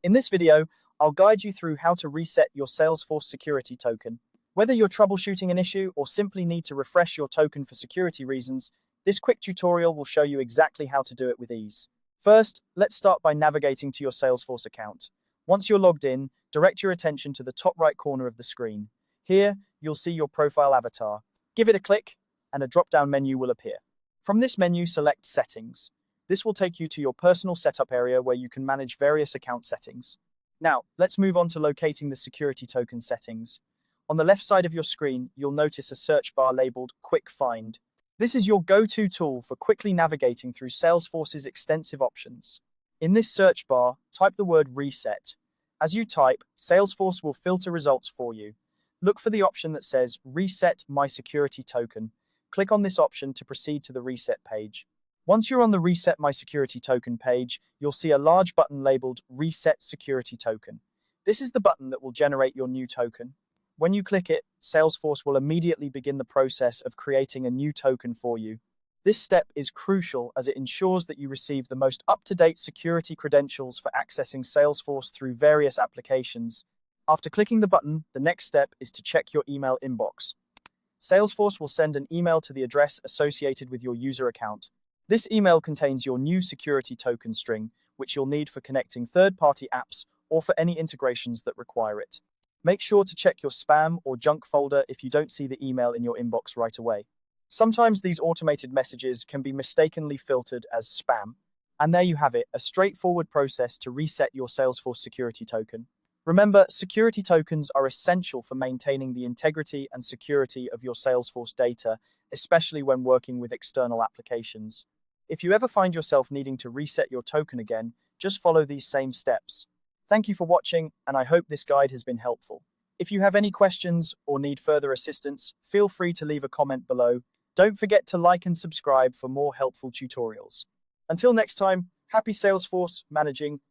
In this video, I'll guide you through how to reset your Salesforce security token. Whether you're troubleshooting an issue or simply need to refresh your token for security reasons, this quick tutorial will show you exactly how to do it with ease. First, let's start by navigating to your Salesforce account. Once you're logged in, direct your attention to the top right corner of the screen. Here, you'll see your profile avatar. Give it a click, and a drop-down menu will appear. From this menu, select Settings. This will take you to your personal setup area where you can manage various account settings. Now, let's move on to locating the security token settings. On the left side of your screen, you'll notice a search bar labeled Quick Find. This is your go-to tool for quickly navigating through Salesforce's extensive options. In this search bar, type the word Reset. As you type, Salesforce will filter results for you. Look for the option that says Reset My Security Token. Click on this option to proceed to the reset page. Once you're on the Reset My Security Token page, you'll see a large button labeled Reset Security Token. This is the button that will generate your new token. When you click it, Salesforce will immediately begin the process of creating a new token for you. This step is crucial as it ensures that you receive the most up-to-date security credentials for accessing Salesforce through various applications. After clicking the button, the next step is to check your email inbox. Salesforce will send an email to the address associated with your user account. This email contains your new security token string, which you'll need for connecting third-party apps or for any integrations that require it. Make sure to check your spam or junk folder if you don't see the email in your inbox right away. Sometimes these automated messages can be mistakenly filtered as spam. And there you have it, a straightforward process to reset your Salesforce security token. Remember, security tokens are essential for maintaining the integrity and security of your Salesforce data, especially when working with external applications. If you ever find yourself needing to reset your token again, just follow these same steps. Thank you for watching, and I hope this guide has been helpful. If you have any questions or need further assistance, feel free to leave a comment below. Don't forget to like and subscribe for more helpful tutorials. Until next time, happy Salesforce managing.